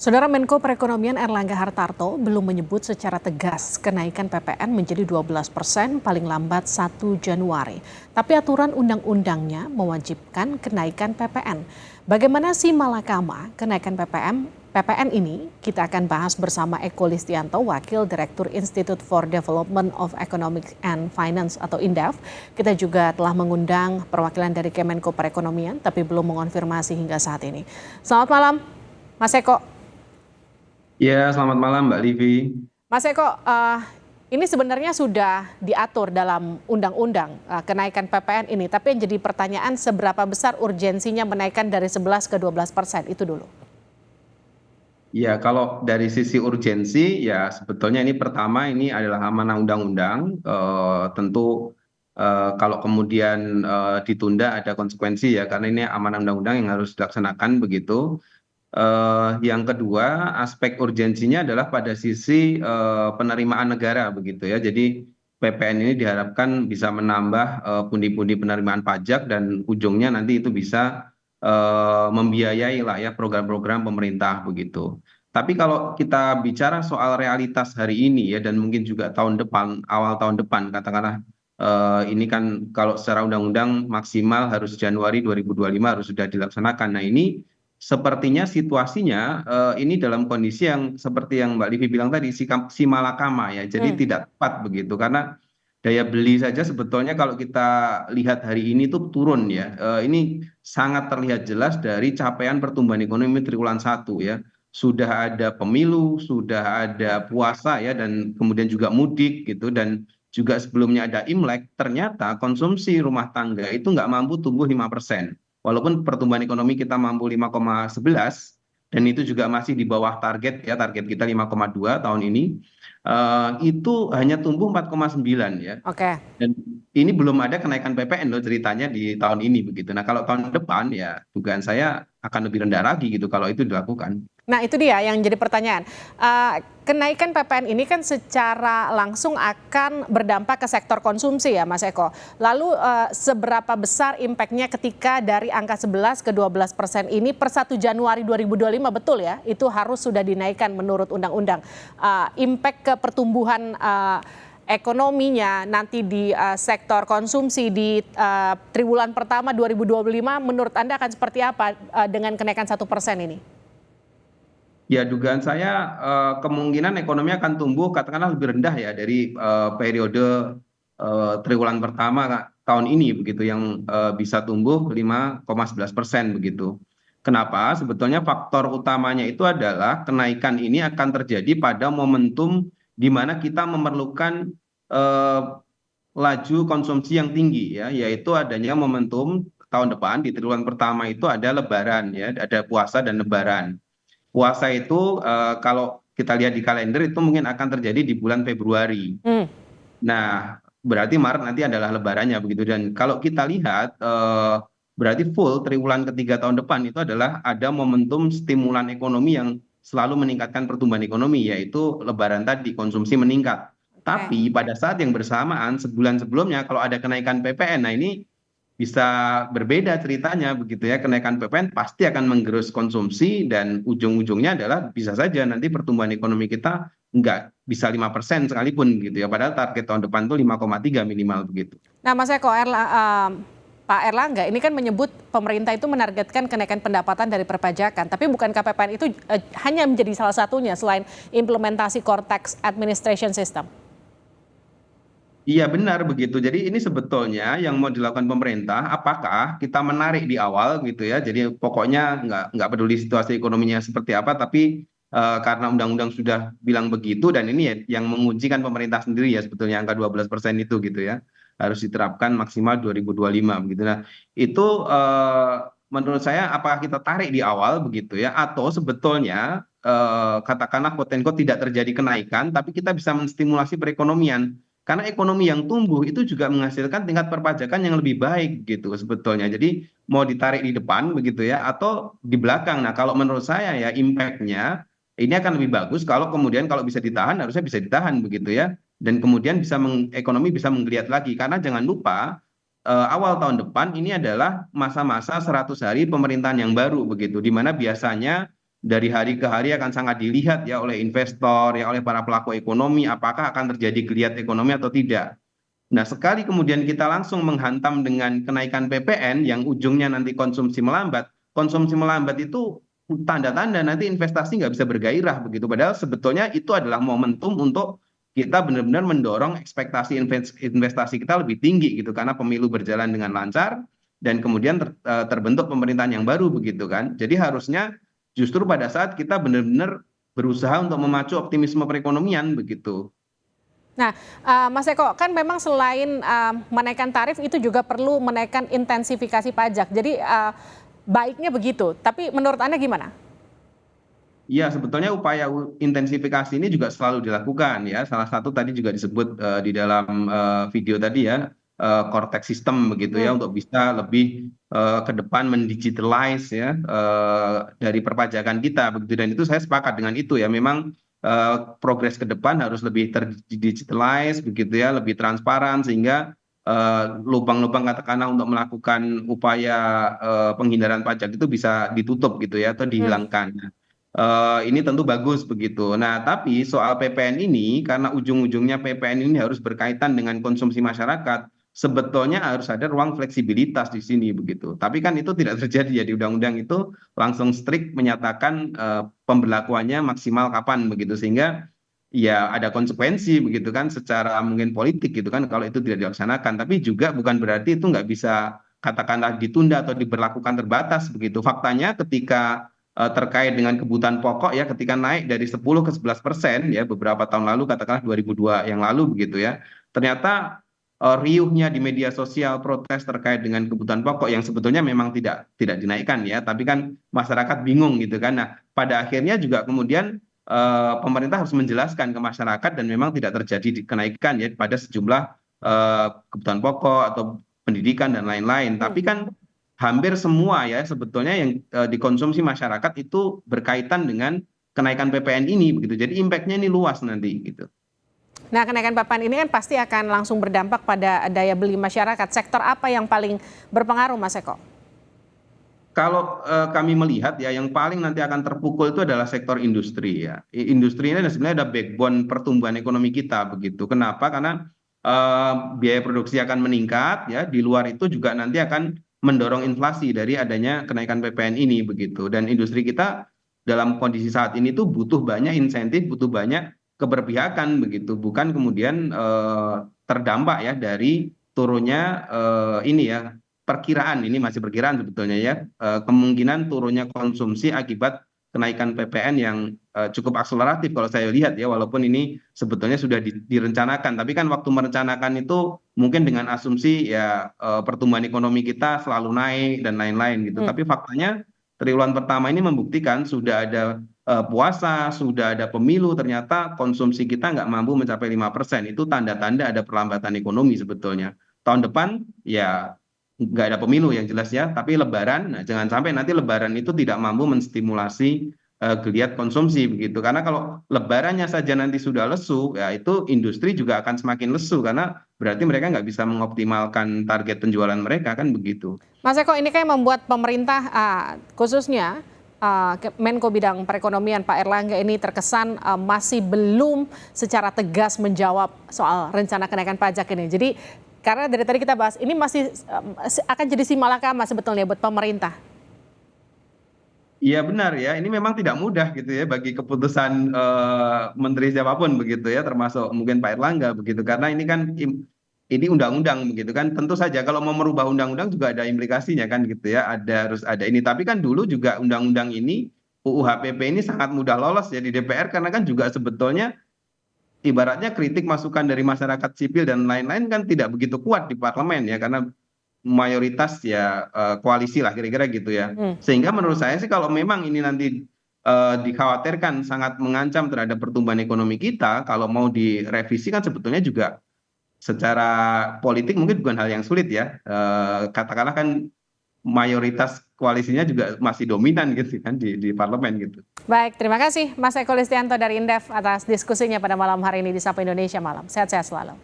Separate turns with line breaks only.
Saudara Menko Perekonomian Erlangga Hartarto belum menyebut secara tegas kenaikan PPN menjadi 12% paling lambat 1 Januari. Tapi aturan undang-undangnya mewajibkan kenaikan PPN. Bagaimana sih malakama kenaikan PPN ini? Kita akan bahas bersama Eko Listianto, Wakil Direktur Institute for Development of Economics and Finance atau INDEF. Kita juga telah mengundang perwakilan dari Kemenko Perekonomian tapi belum mengonfirmasi hingga saat ini. Selamat malam, Mas Eko.
Ya, selamat malam Mbak Livi.
Mas Eko, ini sebenarnya sudah diatur dalam undang-undang kenaikan PPN ini, tapi yang jadi pertanyaan seberapa besar urgensinya menaikkan dari 11 ke 12%, itu dulu.
Ya, kalau dari sisi urgensi, ya sebetulnya ini pertama ini adalah amanah undang-undang. Tentu kalau kemudian ditunda ada konsekuensi ya, karena ini amanah undang-undang yang harus dilaksanakan begitu. Yang kedua, aspek urgensinya adalah pada sisi penerimaan negara begitu ya. Jadi PPN ini diharapkan bisa menambah pundi-pundi penerimaan pajak dan ujungnya nanti itu bisa membiayai lah ya program-program pemerintah begitu. Tapi kalau kita bicara soal realitas hari ini ya dan mungkin juga tahun depan, awal tahun depan katakanlah ini kan kalau secara undang-undang maksimal harus Januari 2025 harus sudah dilaksanakan. Nah ini sepertinya situasinya ini dalam kondisi yang seperti yang Mbak Livi bilang tadi, si malakama ya. Jadi tidak tepat begitu karena daya beli saja sebetulnya kalau kita lihat hari ini tuh turun ya. Ini sangat terlihat jelas dari capaian pertumbuhan ekonomi triwulan 1 ya. Sudah ada pemilu, sudah ada puasa ya dan kemudian juga mudik gitu dan juga sebelumnya ada Imlek, ternyata konsumsi rumah tangga itu nggak mampu tumbuh 5%. Walaupun pertumbuhan ekonomi kita mampu 5,11 dan itu juga masih di bawah target ya, target kita 5,2 tahun ini, itu hanya tumbuh 4,9 ya.
Oke.
Dan ini belum ada kenaikan PPN loh ceritanya di tahun ini begitu. Nah kalau tahun depan ya dugaan saya akan lebih rendah lagi gitu kalau itu dilakukan.
Nah itu dia yang jadi pertanyaan. Kenaikan PPN ini kan secara langsung akan berdampak ke sektor konsumsi ya Mas Eko. Lalu seberapa besar impactnya ketika dari angka 11 ke 12% ini per 1 Januari 2025 betul ya? Itu harus sudah dinaikkan menurut undang-undang. Impact ke pertumbuhan ekonominya nanti di sektor konsumsi di triwulan pertama 2025 menurut Anda akan seperti apa dengan kenaikan 1% ini?
Ya, dugaan saya kemungkinan ekonomi akan tumbuh katakanlah lebih rendah ya dari periode triwulan pertama tahun ini begitu yang bisa tumbuh 5,11% begitu. Kenapa? Sebetulnya faktor utamanya itu adalah kenaikan ini akan terjadi pada momentum di mana kita memerlukan eh, laju konsumsi yang tinggi ya, yaitu adanya momentum tahun depan di triwulan pertama itu ada Lebaran ya, ada puasa dan Lebaran. Puasa itu kalau kita lihat di kalender itu mungkin akan terjadi di bulan Februari.
Hmm.
Nah, berarti Maret nanti adalah lebarannya begitu. Dan kalau kita lihat berarti full triwulan ketiga tahun depan itu adalah ada momentum stimulan ekonomi yang selalu meningkatkan pertumbuhan ekonomi, yaitu lebaran tadi konsumsi meningkat.
Oke.
Tapi pada saat yang bersamaan sebulan sebelumnya kalau ada kenaikan PPN, nah ini bisa berbeda ceritanya begitu ya. Kenaikan PPN pasti akan menggerus konsumsi dan ujung-ujungnya adalah bisa saja nanti pertumbuhan ekonomi kita nggak bisa 5% sekalipun gitu ya. Padahal target tahun depan tuh 5,3 minimal begitu.
Nah Mas Eko, Pak Erlangga ini kan menyebut pemerintah itu menargetkan kenaikan pendapatan dari perpajakan, tapi bukan KPPN itu hanya menjadi salah satunya selain implementasi core tax administration system.
Iya benar begitu. Jadi ini sebetulnya yang mau dilakukan pemerintah, apakah kita menarik di awal gitu ya. Jadi pokoknya nggak peduli situasi ekonominya seperti apa, tapi karena undang-undang sudah bilang begitu dan ini ya yang mengujikan pemerintah sendiri ya sebetulnya angka 12% itu gitu ya harus diterapkan maksimal 2025 begitu. Nah itu menurut saya apakah kita tarik di awal begitu ya atau sebetulnya katakanlah quote unquote tidak terjadi kenaikan, tapi kita bisa menstimulasi perekonomian. Karena ekonomi yang tumbuh itu juga menghasilkan tingkat perpajakan yang lebih baik gitu sebetulnya. Jadi mau ditarik di depan begitu ya atau di belakang. Nah kalau menurut saya ya impactnya ini akan lebih bagus kalau kemudian kalau bisa ditahan harusnya bisa ditahan begitu ya. Dan kemudian bisa ekonomi bisa menggeliat lagi. Karena jangan lupa awal tahun depan ini adalah masa-masa 100 hari pemerintahan yang baru begitu. Di mana biasanya dari hari ke hari akan sangat dilihat ya oleh investor, ya oleh para pelaku ekonomi, apakah akan terjadi geliat ekonomi atau tidak. Nah, sekali kemudian kita langsung menghantam dengan kenaikan PPN yang ujungnya nanti konsumsi melambat itu tanda-tanda nanti investasi nggak bisa bergairah begitu. Padahal sebetulnya itu adalah momentum untuk kita benar-benar mendorong ekspektasi investasi kita lebih tinggi gitu, karena pemilu berjalan dengan lancar dan kemudian terbentuk pemerintahan yang baru begitu kan. Jadi harusnya justru pada saat kita benar-benar berusaha untuk memacu optimisme perekonomian begitu.
Nah, Mas Eko, kan memang selain menaikkan tarif itu juga perlu menaikkan intensifikasi pajak. Jadi baiknya begitu. Tapi menurut Anda gimana?
Iya, sebetulnya upaya intensifikasi ini juga selalu dilakukan ya. Salah satu tadi juga disebut di dalam video tadi ya, Cortex System begitu ya,
Hmm.
untuk bisa lebih ke depan mendigitalize ya dari perpajakan kita begitu. Dan itu saya sepakat dengan itu ya. Memang progres ke depan harus lebih terdigitalize begitu ya, lebih transparan sehingga lubang-lubang katakanlah untuk melakukan upaya penghindaran pajak itu bisa ditutup gitu ya atau
Hmm.
dihilangkan. Ini tentu bagus begitu. Nah, tapi soal PPN ini, karena ujung-ujungnya PPN ini harus berkaitan dengan konsumsi masyarakat, sebetulnya harus ada ruang fleksibilitas di sini begitu. Tapi kan itu tidak terjadi ya, di undang-undang itu langsung strict menyatakan pemberlakuannya maksimal kapan begitu, sehingga ya ada konsekuensi begitu kan secara mungkin politik gitu kan kalau itu tidak dilaksanakan. Tapi juga bukan berarti itu nggak bisa katakanlah ditunda atau diberlakukan terbatas begitu. Faktanya ketika terkait dengan kebutuhan pokok ya, ketika naik dari 10 ke 11% ya beberapa tahun lalu, katakanlah 2002 yang lalu begitu ya, ternyata riuhnya di media sosial protes terkait dengan kebutuhan pokok yang sebetulnya memang tidak dinaikkan ya, tapi kan masyarakat bingung gitu kan. Nah, pada akhirnya juga kemudian pemerintah harus menjelaskan ke masyarakat dan memang tidak terjadi kenaikan ya pada sejumlah kebutuhan pokok atau pendidikan dan lain-lain.
Hmm.
Tapi kan hampir semua ya sebetulnya yang dikonsumsi masyarakat itu berkaitan dengan kenaikan PPN ini begitu. Jadi impact-nya ini luas nanti gitu.
Nah, kenaikan papan ini kan pasti akan langsung berdampak pada daya beli masyarakat. Sektor apa yang paling berpengaruh, Mas Eko?
Kalau kami melihat ya yang paling nanti akan terpukul itu adalah sektor industri ya. Industri ini sebenarnya ada backbone pertumbuhan ekonomi kita begitu. Kenapa? Karena biaya produksi akan meningkat ya. Di luar itu juga nanti akan mendorong inflasi dari adanya kenaikan PPN ini begitu. Dan industri kita dalam kondisi saat ini tuh butuh banyak insentif, butuh banyak keberpihakan begitu. Bukan kemudian terdampak ya dari turunnya ini ya, perkiraan ini masih perkiraan sebetulnya ya, kemungkinan turunnya konsumsi akibat kenaikan PPN yang cukup akseleratif kalau saya lihat ya, walaupun ini sebetulnya sudah direncanakan, tapi kan waktu merencanakan itu mungkin dengan asumsi ya pertumbuhan ekonomi kita selalu naik dan lain-lain gitu.
Hmm.
Tapi faktanya triwulan pertama ini membuktikan sudah ada puasa, sudah ada pemilu, ternyata konsumsi kita nggak mampu mencapai 5%. Itu tanda-tanda ada perlambatan ekonomi sebetulnya. Tahun depan ya nggak ada pemilu yang jelas ya, tapi Lebaran, nah jangan sampai nanti Lebaran itu tidak mampu menstimulasi geliat konsumsi begitu. Karena kalau Lebarannya saja nanti sudah lesu, ya itu industri juga akan semakin lesu karena berarti mereka nggak bisa mengoptimalkan target penjualan mereka kan begitu.
Mas Eko, ini kayak membuat pemerintah khususnya Menko Bidang Perekonomian Pak Erlangga ini terkesan masih belum secara tegas menjawab soal rencana kenaikan pajak ini. Jadi karena dari tadi kita bahas ini masih akan jadi simalakama sebetulnya buat pemerintah.
Iya benar ya, ini memang tidak mudah gitu ya bagi keputusan menteri siapapun begitu ya, termasuk mungkin Pak Erlangga begitu, karena ini kan ini undang-undang begitu kan, tentu saja kalau mau merubah undang-undang juga ada implikasinya kan gitu ya, harus ada ini. Tapi kan dulu juga undang-undang ini UU HPP ini sangat mudah lolos ya di DPR karena kan juga sebetulnya ibaratnya kritik masukan dari masyarakat sipil dan lain-lain kan tidak begitu kuat di parlemen ya, karena mayoritas ya koalisi lah kira-kira gitu ya.
Hmm.
Sehingga menurut saya sih kalau memang ini nanti dikhawatirkan sangat mengancam terhadap pertumbuhan ekonomi kita, kalau mau direvisi kan sebetulnya juga secara politik mungkin bukan hal yang sulit ya. Katakanlah kan mayoritas koalisinya juga masih dominan gitu kan di parlemen gitu.
Baik, terima kasih Mas Eko Listianto dari Indef atas diskusinya pada malam hari ini di Sapa Indonesia Malam. Sehat-sehat selalu.